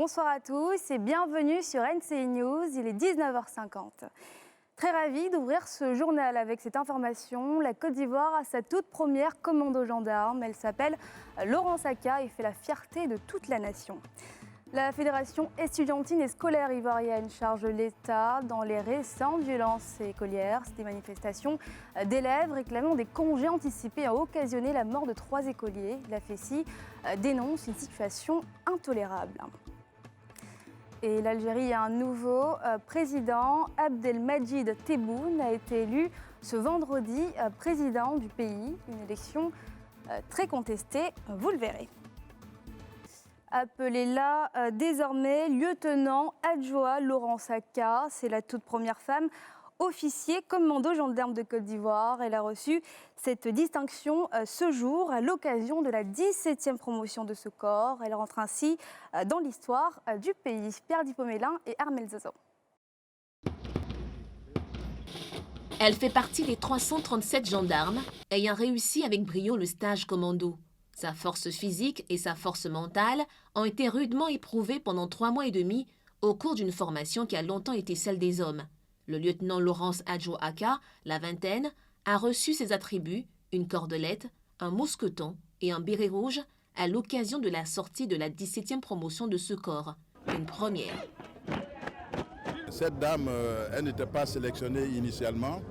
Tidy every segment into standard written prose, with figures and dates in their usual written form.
Bonsoir à tous et bienvenue sur NCI News, il est 19h50. Très ravie d'ouvrir ce journal avec cette information. La Côte d'Ivoire a sa toute première commando gendarme. Elle s'appelle Laurence Aka et fait la fierté de toute la nation. La Fédération estudiantine et scolaire ivoirienne charge l'État dans les récentes violences écolières. Des manifestations d'élèves réclamant des congés anticipés ont occasionné la mort de 3 écoliers. La FESI dénonce une situation intolérable. Et l'Algérie a un nouveau président. Abdelmadjid Tebboune a été élu ce vendredi président du pays. Une élection très contestée, vous le verrez. Appelez-la désormais lieutenant adjoint Laurence Aka. C'est la toute première femme officier commando gendarme de Côte d'Ivoire. Elle a reçu cette distinction ce jour à l'occasion de la 17e promotion de ce corps. Elle rentre ainsi dans l'histoire du pays. Pierre Dipomélin et Armel Zozo. Elle fait partie des 337 gendarmes ayant réussi avec brio le stage commando. Sa force physique et sa force mentale ont été rudement éprouvées pendant 3 mois et demi au cours d'une formation qui a longtemps été celle des hommes. Le lieutenant Laurence Adjo Aka, la vingtaine, a reçu ses attributs, une cordelette, un mousqueton et un béret rouge à l'occasion de la sortie de la 17e promotion de ce corps. Une première. Cette dame, elle n'était pas sélectionnée initialement.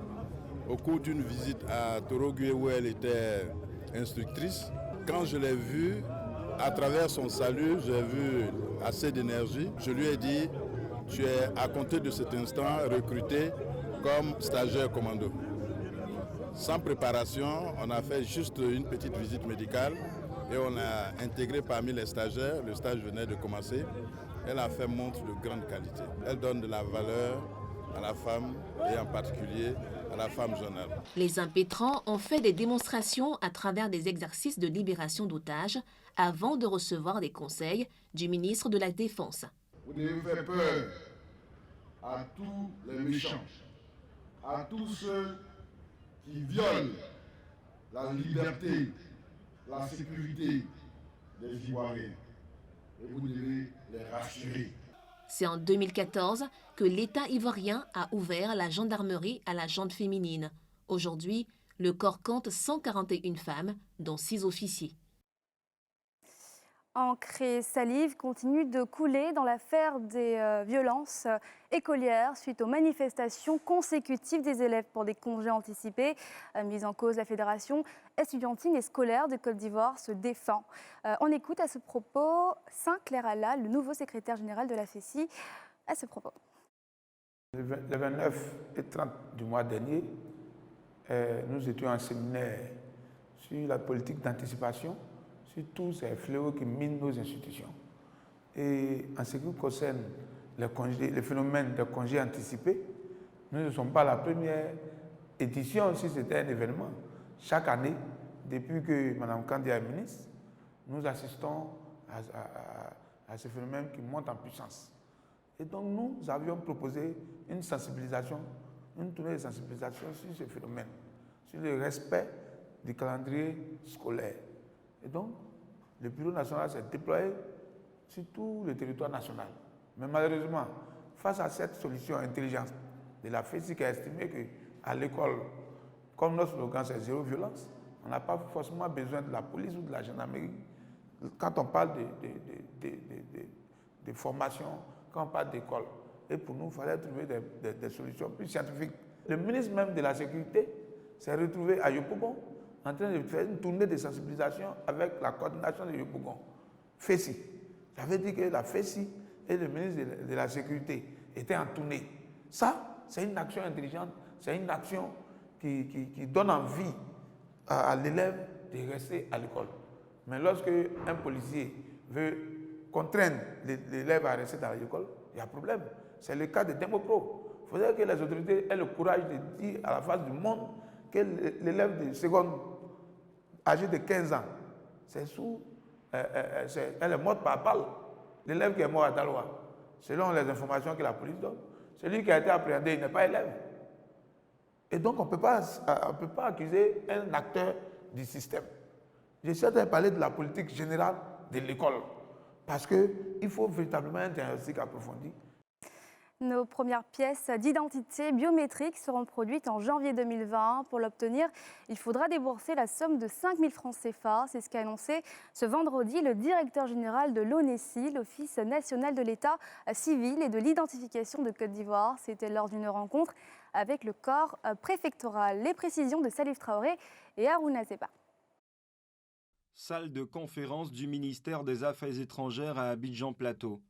Au cours d'une visite à Torogwe où elle était instructrice, quand je l'ai vue, à travers son salut, j'ai vu assez d'énergie. Je lui ai dit, tu es à compter de cet instant recruté comme stagiaire commando. Sans préparation, on a fait juste une petite visite médicale et on a intégré parmi les stagiaires. Le stage venait de commencer. Elle a fait montre de grande qualité. Elle donne de la valeur à la femme et en particulier à la femme jeune. Les impétrants ont fait des démonstrations à travers des exercices de libération d'otages avant de recevoir des conseils du ministre de la Défense. Vous devez faire peur à tous les méchants, à tous ceux qui violent la liberté, la sécurité des Ivoiriens. Et vous devez les rassurer. C'est en 2014 que l'État ivoirien a ouvert la gendarmerie à la gente féminine. Aujourd'hui, le corps compte 141 femmes, dont 6 officiers. Encre et salive continue de couler dans l'affaire des violences écolières suite aux manifestations consécutives des élèves pour des congés anticipés. Mise en cause, la Fédération estudiantine et scolaire de Côte d'Ivoire se défend. On écoute à ce propos Saint-Clair Allah, le nouveau secrétaire général de la FESI, à ce propos. Le 29 et 30 du mois dernier, nous étions en séminaire sur la politique d'anticipation sur tous ces fléaux qui minent nos institutions. Et en ce qui concerne les phénomènes de congés anticipés, nous ne sommes pas la première édition si c'était un événement. Chaque année, depuis que Mme Kandi est ministre, nous assistons à ce phénomène qui monte en puissance. Et donc nous avions proposé une sensibilisation, une tournée de sensibilisation sur ce phénomène, sur le respect du calendrier scolaire. Et donc, le Bureau national s'est déployé sur tout le territoire national. Mais malheureusement, face à cette solution intelligente de la FESI qui a estimé qu'à l'école, comme notre slogan c'est zéro violence, on n'a pas forcément besoin de la police ou de la gendarmerie. Quand on parle de formation, quand on parle d'école, et pour nous, il fallait trouver des solutions plus scientifiques. Le ministre même de la Sécurité s'est retrouvé à Yopougon en train de faire une tournée de sensibilisation avec la coordination de Yopougon, FESI. Ça veut dire que la FESI et le ministre de la Sécurité étaient en tournée. Ça, c'est une action intelligente, c'est une action qui donne envie à l'élève de rester à l'école. Mais lorsque un policier veut contraindre l'élève à rester dans l'école, il y a un problème. C'est le cas de Demopro. Il faudrait que les autorités aient le courage de dire à la face du monde que l'élève de seconde âgé de 15 ans, elle est morte par balle. L'élève qui est mort à Daloa, selon les informations que la police donne, celui qui a été appréhendé, il n'est pas élève. Et donc on ne peut pas accuser un acteur du système. J'essaie de parler de la politique générale de l'école. Parce qu'il faut véritablement un diagnostic approfondi. Nos premières pièces d'identité biométrique seront produites en janvier 2020. Pour l'obtenir, il faudra débourser la somme de 5 000 francs CFA. C'est ce qu'a annoncé ce vendredi le directeur général de l'ONESI, l'Office national de l'État civil et de l'identification de Côte d'Ivoire. C'était lors d'une rencontre avec le corps préfectoral. Les précisions de Salif Traoré et Harouna Zeba. Salle de conférence du ministère des Affaires étrangères à Abidjan Plateau.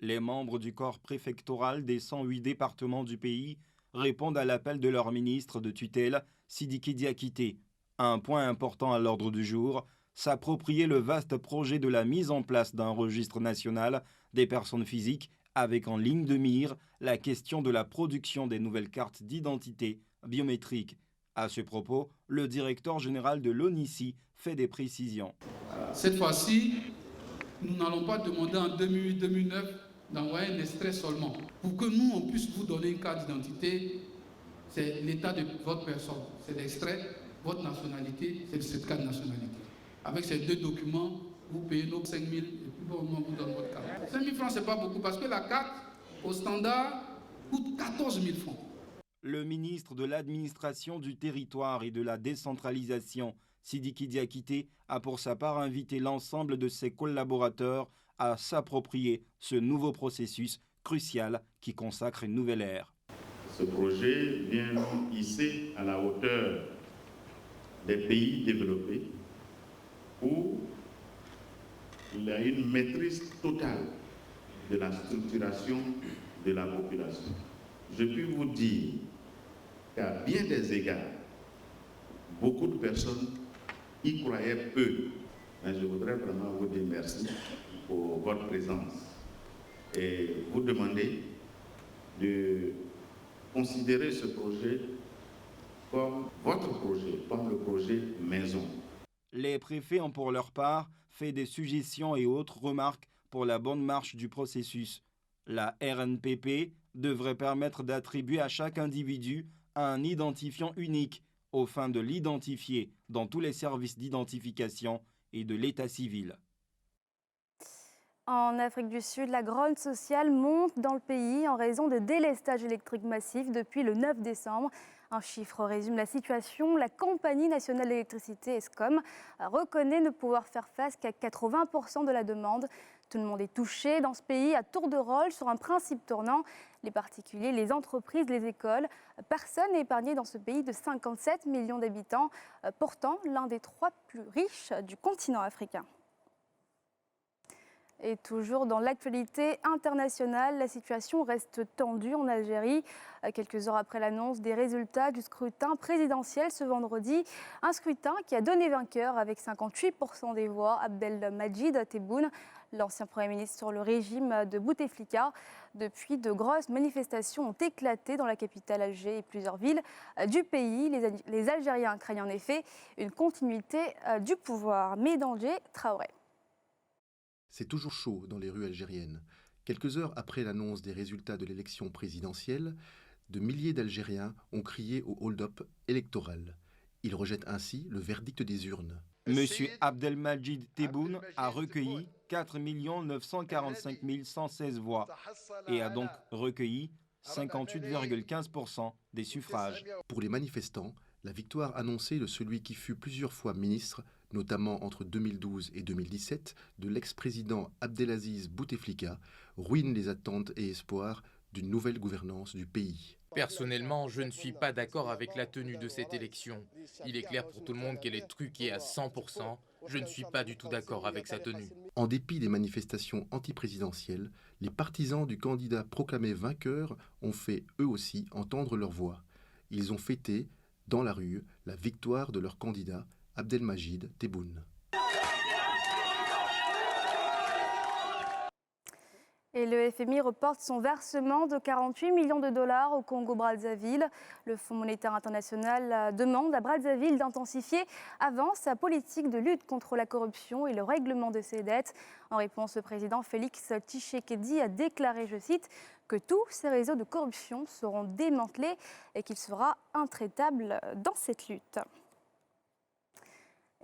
Les membres du corps préfectoral des 108 départements du pays répondent à l'appel de leur ministre de tutelle, Sidiki Diakité. Un point important à l'ordre du jour, s'approprier le vaste projet de la mise en place d'un registre national des personnes physiques avec en ligne de mire la question de la production des nouvelles cartes d'identité biométriques. À ce propos, le directeur général de l'ONICI fait des précisions. Cette fois-ci, nous n'allons pas demander en 2008-2009 d'envoyer un extrait seulement. Pour que nous, on puisse vous donner une carte d'identité, c'est l'état de votre personne. C'est l'extrait, votre nationalité, c'est le certificat de nationalité. Avec ces deux documents, vous payez nos 5 000 et puis on vous donne votre carte. 5 000 francs, ce n'est pas beaucoup parce que la carte, au standard, coûte 14 000 francs. Le ministre de l'Administration du Territoire et de la Décentralisation, Sidiki Diakité, a pour sa part invité l'ensemble de ses collaborateurs à s'approprier ce nouveau processus crucial qui consacre une nouvelle ère. Ce projet vient nous hisser à la hauteur des pays développés où il y a une maîtrise totale de la structuration de la population. Je puis vous dire qu'à bien des égards, beaucoup de personnes y croyaient peu. Mais je voudrais vraiment vous dire merci pour votre présence et vous demander de considérer ce projet comme votre projet, comme le projet maison. Les préfets ont pour leur part fait des suggestions et autres remarques pour la bonne marche du processus. La RNPP devrait permettre d'attribuer à chaque individu un identifiant unique aux fins de l'identifier dans tous les services d'identification et de l'état civil. En Afrique du Sud, la grogne sociale monte dans le pays en raison de délestage électrique massif depuis le 9 décembre. Un chiffre résume la situation. La Compagnie nationale d'électricité, ESCOM, reconnaît ne pouvoir faire face qu'à 80% de la demande. Tout le monde est touché dans ce pays à tour de rôle sur un principe tournant. Les particuliers, les entreprises, les écoles. Personne n'est épargné dans ce pays de 57 millions d'habitants, pourtant l'un des 3 plus riches du continent africain. Et toujours dans l'actualité internationale, la situation reste tendue en Algérie. Quelques heures après l'annonce des résultats du scrutin présidentiel ce vendredi, un scrutin qui a donné vainqueur avec 58% des voix Abdelmadjid Tebboune, l'ancien Premier ministre sur le régime de Bouteflika. Depuis, de grosses manifestations ont éclaté dans la capitale Alger et plusieurs villes du pays. Les Algériens craignent en effet une continuité du pouvoir. Médanger Traoré. C'est toujours chaud dans les rues algériennes. Quelques heures après l'annonce des résultats de l'élection présidentielle, de milliers d'Algériens ont crié au hold-up électoral. Ils rejettent ainsi le verdict des urnes. Monsieur Abdelmadjid Tebboune a recueilli 4 945 116 voix et a donc recueilli 58,15% des suffrages. Pour les manifestants, la victoire annoncée de celui qui fut plusieurs fois ministre, notamment entre 2012 et 2017, de l'ex-président Abdelaziz Bouteflika, ruine les attentes et espoirs d'une nouvelle gouvernance du pays. Personnellement, je ne suis pas d'accord avec la tenue de cette élection. Il est clair pour tout le monde qu'elle est truquée à 100%. Je ne suis pas du tout d'accord avec sa tenue. En dépit des manifestations anti-présidentielles, les partisans du candidat proclamé vainqueur ont fait eux aussi entendre leur voix. Ils ont fêté, dans la rue, la victoire de leur candidat, Abdelmadjid Tebboune. Et le FMI reporte son versement de 48 millions de dollars au Congo-Brazzaville. Le Fonds monétaire international demande à Brazzaville d'intensifier avant sa politique de lutte contre la corruption et le règlement de ses dettes. En réponse, le président Félix Tshisekedi a déclaré, je cite, que tous ces réseaux de corruption seront démantelés et qu'il sera intraitable dans cette lutte.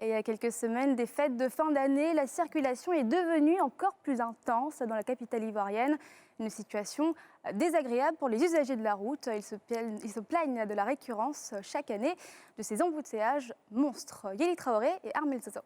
Et il y a quelques semaines, des fêtes de fin d'année, la circulation est devenue encore plus intense dans la capitale ivoirienne. Une situation désagréable pour les usagers de la route. Ils se plaignent de la récurrence chaque année de ces embouteillages monstres. Yéli Traoré et Armel Soso.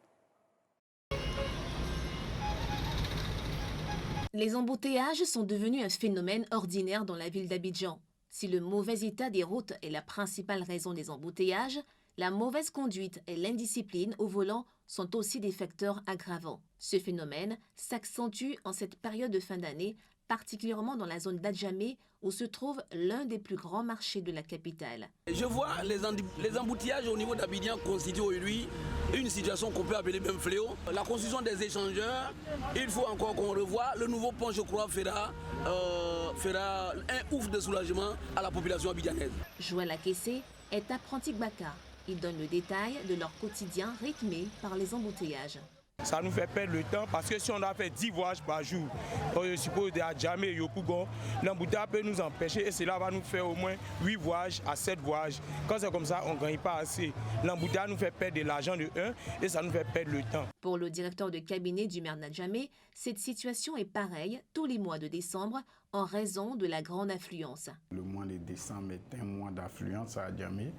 Les embouteillages sont devenus un phénomène ordinaire dans la ville d'Abidjan. Si le mauvais état des routes est la principale raison des embouteillages, la mauvaise conduite et l'indiscipline au volant sont aussi des facteurs aggravants. Ce phénomène s'accentue en cette période de fin d'année, particulièrement dans la zone d'Adjamé, où se trouve l'un des plus grands marchés de la capitale. Je vois les embouteillages au niveau d'Abidjan constituent aujourd'hui une situation qu'on peut appeler même fléau. La construction des échangeurs, il faut encore qu'on revoie. Le nouveau pont, je crois, fera un ouf de soulagement à la population abidjanaise. Joël Akessé est apprenti Gbaka. Il donne le détail de leur quotidien rythmé par les embouteillages. Ça nous fait perdre le temps parce que si on a fait 10 voyages par jour, je suppose à Djamé et Yopougon, l'embouteillage peut nous empêcher et cela va nous faire au moins 8 voyages à 7 voyages. Quand c'est comme ça, on ne gagne pas assez. L'embouteillage nous fait perdre de l'argent de 1 et ça nous fait perdre le temps. Pour le directeur de cabinet du maire d'Adjamé, cette situation est pareille tous les mois de décembre en raison de la grande affluence. Le mois de décembre est un mois d'affluence à Adjamé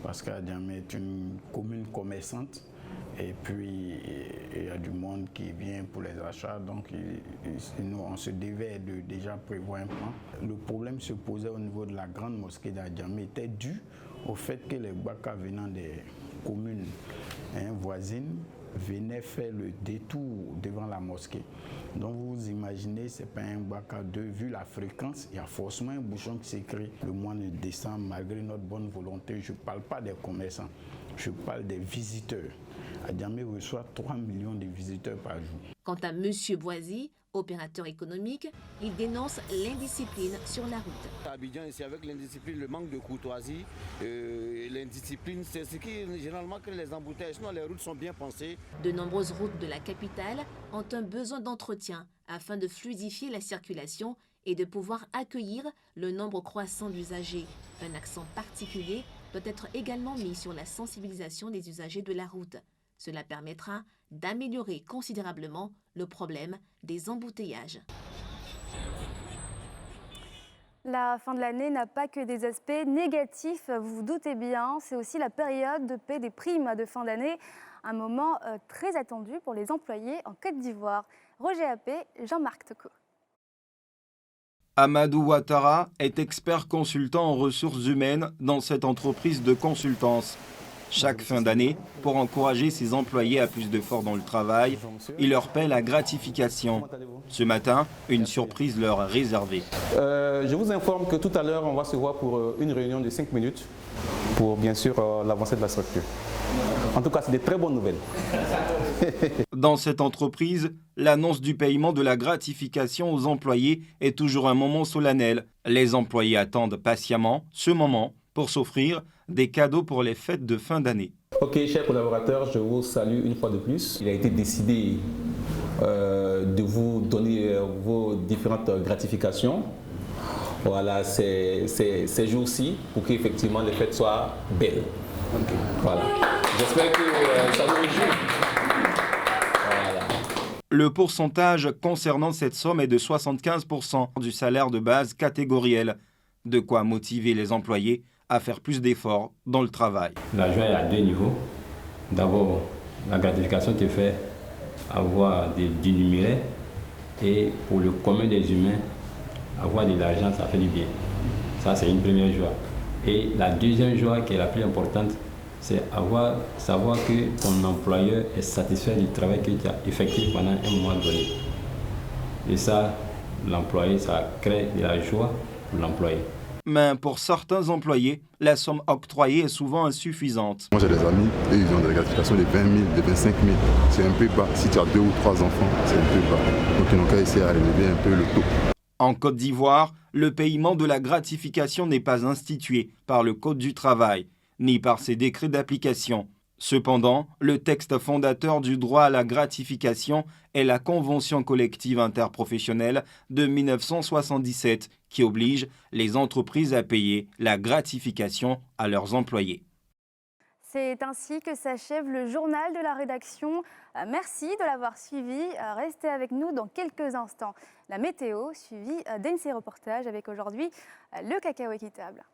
parce qu'Adjamé est une commune commerçante. Et puis, il y a du monde qui vient pour les achats, donc nous, on se devait de déjà prévoir un plan. Le problème se posait au niveau de la grande mosquée d'Adjamé était dû au fait que les Gbaka venant des communes voisines venaient faire le détour devant la mosquée. Donc vous imaginez, ce n'est pas un Gbaka 2, vu la fréquence, il y a forcément un bouchon qui s'est créé. Le mois de décembre, malgré notre bonne volonté, je ne parle pas des commerçants, je parle des visiteurs. Adjamé reçoit 3 millions de visiteurs par jour. Quant à M. Boisy, opérateur économique, il dénonce l'indiscipline sur la route. À Abidjan, c'est avec l'indiscipline, le manque de courtoisie. L'indiscipline, c'est ce qui généralement crée les embouteillages. Sinon, les routes sont bien pensées. De nombreuses routes de la capitale ont un besoin d'entretien afin de fluidifier la circulation et de pouvoir accueillir le nombre croissant d'usagers. Un accent particulier doit être également mis sur la sensibilisation des usagers de la route. Cela permettra d'améliorer considérablement le problème des embouteillages. La fin de l'année n'a pas que des aspects négatifs, vous vous doutez bien. C'est aussi la période de paie des primes de fin d'année, un moment très attendu pour les employés en Côte d'Ivoire. Roger Appé, Jean-Marc Toko. Amadou Ouattara est expert consultant en ressources humaines dans cette entreprise de consultance. Chaque fin d'année, pour encourager ses employés à plus d'efforts dans le travail, il leur paie la gratification. Ce matin, une surprise leur est réservée. Je vous informe que tout à l'heure, on va se voir pour une réunion de 5 minutes pour bien sûr l'avancée de la structure. En tout cas, c'est des très bonnes nouvelles. Dans cette entreprise, l'annonce du paiement de la gratification aux employés est toujours un moment solennel. Les employés attendent patiemment ce moment pour s'offrir des cadeaux pour les fêtes de fin d'année. Ok, chers collaborateurs, je vous salue une fois de plus. Il a été décidé de vous donner vos différentes gratifications. Voilà, ces jours-ci pour qu'effectivement les fêtes soient belles. Okay. Voilà. J'espère que ça vous réjouit. Voilà. Le pourcentage concernant cette somme est de 75% du salaire de base catégoriel. De quoi motiver les employés à faire plus d'efforts dans le travail. La joie est à 2 niveaux. D'abord, la gratification te fait avoir du numéraire et pour le commun des humains, avoir de l'argent, ça fait du bien. Ça, c'est une première joie. Et la deuxième joie, qui est la plus importante, c'est savoir que ton employeur est satisfait du travail que tu as effectué pendant un mois donné. Et ça, l'employé, ça crée de la joie pour l'employé. Mais pour certains employés, la somme octroyée est souvent insuffisante. Moi j'ai des amis, et ils ont des gratifications de 20 000, de 25 000. C'est un peu bas. Si tu as 2 ou 3 enfants, c'est un peu bas. Donc ils n'ont qu'à essayer à relever un peu le taux. En Côte d'Ivoire, le paiement de la gratification n'est pas institué par le Code du travail, ni par ses décrets d'application. Cependant, le texte fondateur du droit à la gratification est la Convention collective interprofessionnelle de 1977 qui oblige les entreprises à payer la gratification à leurs employés. C'est ainsi que s'achève le journal de la rédaction. Merci de l'avoir suivi. Restez avec nous dans quelques instants. La météo, suivie d'NC Reportage avec aujourd'hui le cacao équitable.